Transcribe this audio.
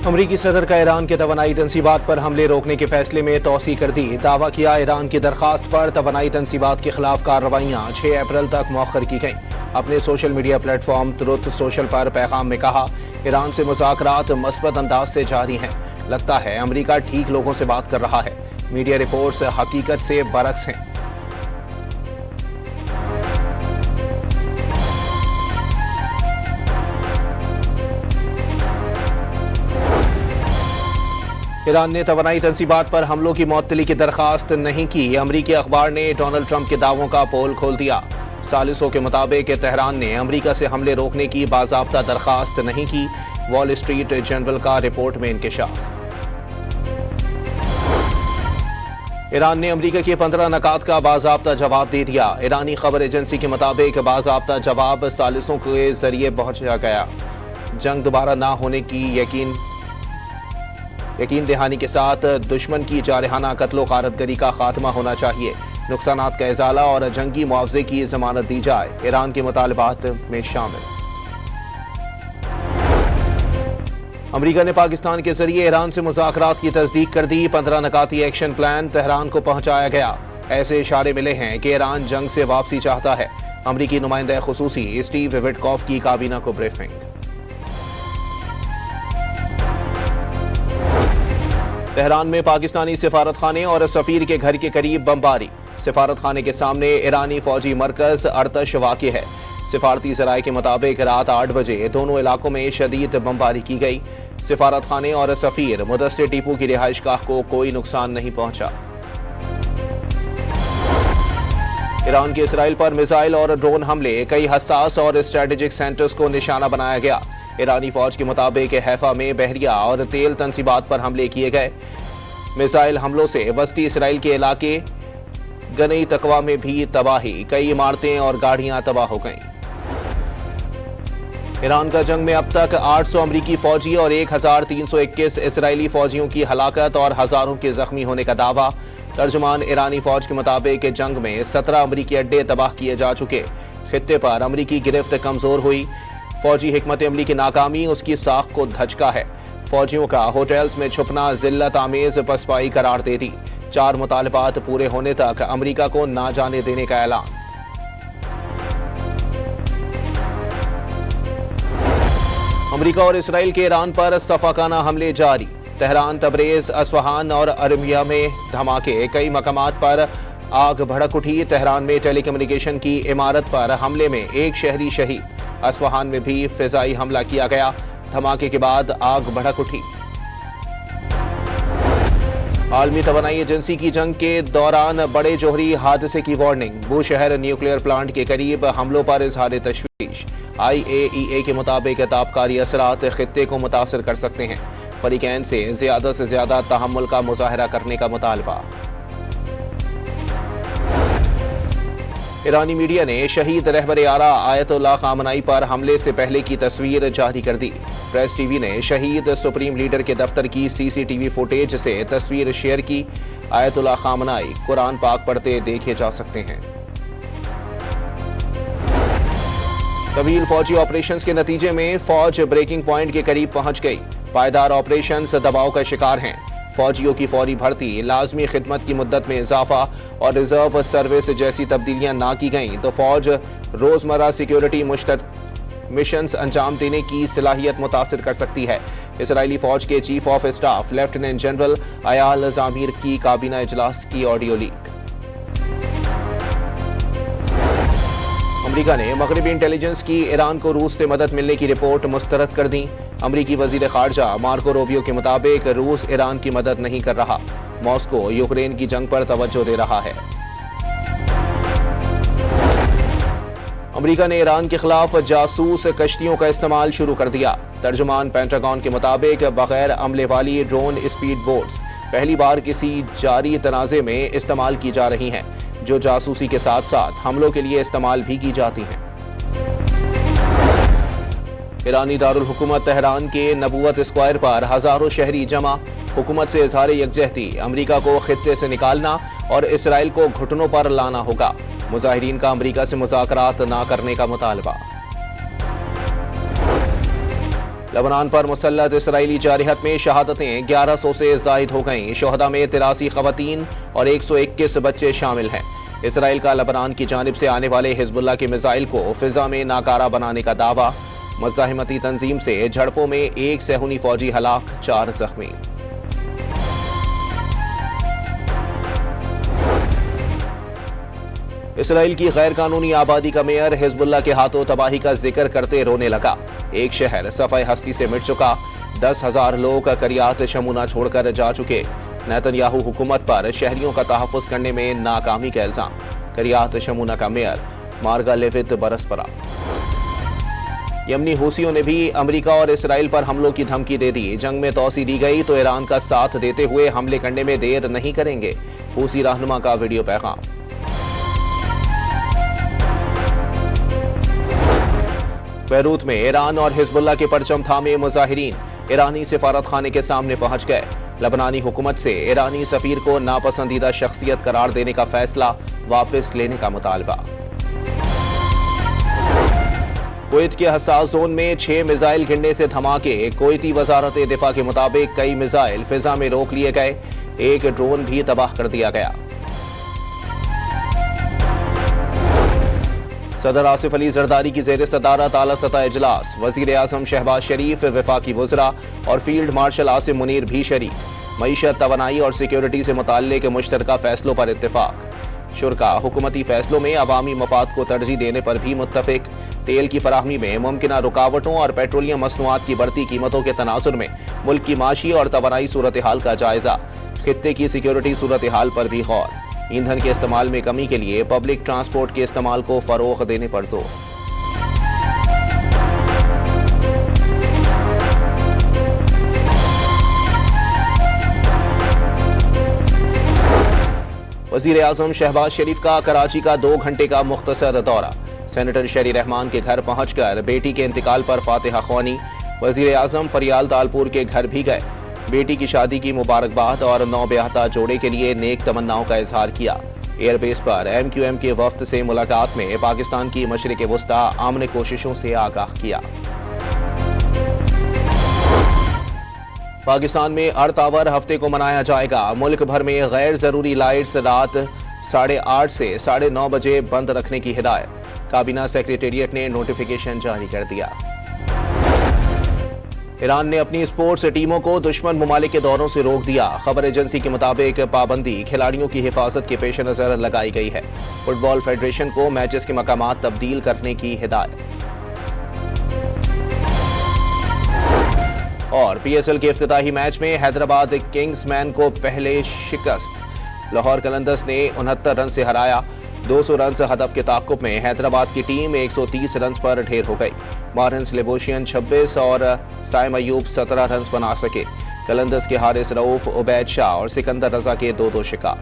امریکی صدر کا ایران کے توانائی تنصیبات پر حملے روکنے کے فیصلے میں توسیع کر دی. دعویٰ کیا ایران کی درخواست پر توانائی تنصیبات کے خلاف کارروائیاں 6 اپریل تک مؤخر کی گئیں. اپنے social media platform Truth Social پر پیغام میں کہا ایران سے مذاکرات مثبت انداز سے جاری ہیں. لگتا ہے امریکہ ٹھیک لوگوں سے بات کر رہا ہے. میڈیا رپورٹس حقیقت سے برعکس ہیں. ایران نے توانائی تنصیبات پر حملوں کی معطلی کی درخواست نہیں کی. امریکی اخبار نے ڈونلڈ ٹرمپ کے دعووں کا پول کھول دیا. ثالثوں کے مطابق تہران نے امریکہ سے حملے روکنے کی باضابطہ درخواست نہیں کی. وال اسٹریٹ جرنل کا رپورٹ میں انکشاف. ایران نے امریکہ کے 15 نکات کا باضابطہ جواب دے دیا. ایرانی خبر ایجنسی کے مطابق باضابطہ جواب ثالثوں کے ذریعے پہنچا گیا. جنگ دوبارہ نہ ہونے کی یقین دہانی کے ساتھ دشمن کی جارحانہ قتل و غارت گری کا خاتمہ ہونا چاہیے. نقصانات کا ازالہ اور جنگی معاوضے کی ضمانت دی جائے. ایران کے مطالبات میں شامل. امریکہ نے پاکستان کے ذریعے ایران سے مذاکرات کی تصدیق کر دی. 15 نکاتی ایکشن پلان تہران کو پہنچایا گیا. ایسے اشارے ملے ہیں کہ ایران جنگ سے واپسی چاہتا ہے. امریکی نمائندہ خصوصی اسٹیو وٹکاف کی کابینہ کو بریفنگ. تہران میں پاکستانی سفارت خانے اور سفیر کے گھر کے قریب بمباری. سفارت خانے کے سامنے ایرانی فوجی مرکز ارتش واقع ہے. سفارتی ذرائع کے مطابق رات 8 بجے دونوں علاقوں میں شدید بمباری کی گئی. سفارت خانے اور سفیر مدثر ٹیپو کی رہائش گاہ کو کوئی نقصان نہیں پہنچا. ایران کے اسرائیل پر میزائل اور ڈرون حملے. کئی حساس اور اسٹریٹجک سینٹرز کو نشانہ بنایا گیا. ایرانی فوج کے مطابق حیفا میں بحریہ اور تیل تنصیبات پر حملے کیے گئے. میزائل حملوں سے وسطی اسرائیل کے علاقے گنئی تقوا میں بھی تباہی. کئی عمارتیں اور گاڑیاں تباہ ہو گئیں. ایران کا جنگ میں اب تک 800 امریکی فوجی اور 1321 اسرائیلی فوجیوں کی ہلاکت اور ہزاروں کے زخمی ہونے کا دعویٰ. ترجمان ایرانی فوج کے مطابق جنگ میں 17 امریکی اڈے تباہ کیے جا چکے. خطے پر امریکی گرفت کمزور ہوئی. فوجی حکمت عملی کی ناکامی اس کی ساکھ کو دھچکا ہے. فوجیوں کا ہوٹلز میں چھپنا ذلت آمیز پسپائی قرار دے دی. 4 مطالبات پورے ہونے تک امریکہ کو نہ جانے دینے کا اعلان. امریکہ اور اسرائیل کے ایران پر صفاقانہ حملے جاری. تہران، تبریز، اصفہان اور ارمیا میں دھماکے. کئی مقامات پر آگ بھڑک اٹھی. تہران میں ٹیلی کمیونیکیشن کی عمارت پر حملے میں 1 شہری شہید. اصفہان میں بھی فضائی حملہ کیا گیا. دھماکے کے بعد آگ بھڑک اٹھی. عالمی توانائی ایجنسی کی جنگ کے دوران بڑے جوہری حادثے کی وارننگ. بوشہر نیوکلیئر پلانٹ کے قریب حملوں پر اظہار تشویش. IAEA کے مطابق تابکاری اثرات خطے کو متاثر کر سکتے ہیں. فریقین سے زیادہ تحمل کا مظاہرہ کرنے کا مطالبہ. ایرانی میڈیا نے شہید رہبر اعلیٰ آیت اللہ خامنائی پر حملے سے پہلے کی تصویر جاری کر دی. پریس ٹی وی نے شہید سپریم لیڈر کے دفتر کی CCTV فوٹیج سے تصویر شیئر کی. آیت اللہ خامنائی قرآن پاک پڑھتے دیکھے جا سکتے ہیں. طویل فوجی آپریشنز کے نتیجے میں فوج بریکنگ پوائنٹ کے قریب پہنچ گئی. پائیدار آپریشنز دباؤ کا شکار ہیں. فوجیوں کی فوری بھرتی، لازمی خدمت کی مدت میں اضافہ اور ریزرو سروس جیسی تبدیلیاں نہ کی گئیں تو فوج روزمرہ سیکیورٹی مشنز انجام دینے کی صلاحیت متاثر کر سکتی ہے. اسرائیلی فوج کے chief of staff lieutenant general Eyal Zamir کی کابینہ اجلاس کی آڈیو لیک. امریکہ نے مغربی انٹیلیجنس کی ایران کو روس سے مدد ملنے کی رپورٹ مسترد کر دی. امریکی وزیر خارجہ مارکو روبیو کے مطابق روس ایران کی مدد نہیں کر رہا. ماسکو یوکرین کی جنگ پر توجہ دے رہا ہے. امریکہ نے ایران کے خلاف جاسوس کشتیوں کا استعمال شروع کر دیا. ترجمان پینٹاگون کے مطابق بغیر عملے والی ڈرون اسپیڈ بوٹس پہلی بار کسی جاری تنازع میں استعمال کی جا رہی ہیں جو جاسوسی کے ساتھ ساتھ حملوں کے لیے استعمال بھی کی جاتی ہیں. ایرانی دارالحکومت تہران کے نبوت اسکوائر پر ہزاروں شہری جمع. حکومت سے اظہار یکجہتی. امریکہ کو خطے سے نکالنا اور اسرائیل کو گھٹنوں پر لانا ہوگا. مظاہرین کا امریکہ سے مذاکرات نہ کرنے کا مطالبہ. لبنان پر مسلط اسرائیلی جارحیت میں شہادتیں 1100 سے زائد ہو گئیں۔ شہداء میں 83 خواتین اور 121 بچے شامل ہیں۔ اسرائیل کا لبنان کی جانب سے آنے والے حزب اللہ کے میزائل کو فضا میں ناکارہ بنانے کا دعویٰ۔ مزاحمتی تنظیم سے جھڑپوں میں 1 صہیونی فوجی ہلاک، 4 زخمی۔ اسرائیل کی غیر قانونی آبادی کا میئر حزب اللہ کے ہاتھوں تباہی کا ذکر کرتے رونے لگا۔ ایک شہر صفحہ ہستی سے مٹ چکا، 10,000 لوگ کریات شمونہ چھوڑ کر جا چکے۔ نیتن یاہو حکومت پر شہریوں کا تحفظ کرنے میں ناکامی کا الزام۔ کریات شمونہ کا میئر مارگا لیوت برس پڑا۔ یمنی حوثیوں نے بھی امریکہ اور اسرائیل پر حملوں کی دھمکی دے دی۔ جنگ میں توسیع دی گئی تو ایران کا ساتھ دیتے ہوئے حملے کرنے میں دیر نہیں کریں گے۔ حوثی رہنما کا ویڈیو پیغام۔ بیروت میں ایران اور حزب اللہ کے پرچم تھامے مظاہرین ایرانی سفارت خانے کے سامنے پہنچ گئے۔ لبنانی حکومت سے ایرانی سفیر کو ناپسندیدہ شخصیت قرار دینے کا فیصلہ واپس لینے کا مطالبہ۔ کویت کے حساس زون میں 6 میزائل گرنے سے دھماکے۔ کویتی وزارت دفاع کے مطابق کئی میزائل فضا میں روک لیے گئے، ایک ڈرون بھی تباہ کر دیا گیا۔ صدر آصف علی زرداری کی زیر صدارت اعلیٰ سطح اجلاس۔ وزیر اعظم شہباز شریف، وفاقی وزراء اور فیلڈ مارشل عاصم منیر بھی شریک۔ معیشت، توانائی اور سیکیورٹی سے متعلق مشترکہ فیصلوں پر اتفاق۔ شرکاء حکومتی فیصلوں میں عوامی مفاد کو ترجیح دینے پر بھی متفق۔ تیل کی فراہمی میں ممکنہ رکاوٹوں اور پیٹرولیم مصنوعات کی بڑھتی قیمتوں کے تناظر میں ملک کی معاشی اور توانائی صورتحال کا جائزہ۔ خطے کی سیکیورٹی صورتحال پر بھی غور۔ ایندھن کے استعمال میں کمی کے لیے پبلک ٹرانسپورٹ کے استعمال کو فروغ دینے پر زور۔ وزیر اعظم شہباز شریف کا کراچی کا 2 گھنٹے کا مختصر دورہ۔ سینیٹر شہری رحمان کے گھر پہنچ کر بیٹی کے انتقال پر فاتحہ خوانی۔ وزیر اعظم فریال تالپور کے گھر بھی گئے، بیٹی کی شادی کی مبارکباد اور نوبیاحتہ جوڑے کے لیے نیک تمناؤں کا اظہار کیا۔ ایئر بیس پر MQM کے وفد سے ملاقات میں پاکستان کی مشرق وسطی امن کوششوں سے آگاہ کیا۔ پاکستان میں ارتھ آور ہفتے کو منایا جائے گا۔ ملک بھر میں غیر ضروری لائٹس رات 8:30 سے 9:30 بجے بند رکھنے کی ہدایت۔ کابینہ سیکریٹریٹ نے نوٹیفیکیشن جاری کر دیا۔ ایران نے اپنی اسپورٹس ٹیموں کو دشمن ممالک کے دوروں سے روک دیا۔ خبر ایجنسی کے مطابق پابندی کھلاڑیوں کی حفاظت کے پیش نظر لگائی گئی ہے۔ فٹ بال فیڈریشن کو میچز کے مقامات تبدیل کرنے کی ہدایت۔ اور PSL کے افتتاحی میچ میں حیدرآباد کنگز مین کو پہلے شکست۔ لاہور قلندرز نے 69 رن سے ہرایا۔ 200 رنز ہدف کے تعاقب میں حیدرآباد کی ٹیم 130 رنز پر ڈھیر ہو گئی۔ مارنس لیبوشین 26 اور سائم ایوب 17 رنز بنا سکے۔ قلندرز کے حارث رؤوف، عبید شاہ اور سکندر رضا کے 2 شکار۔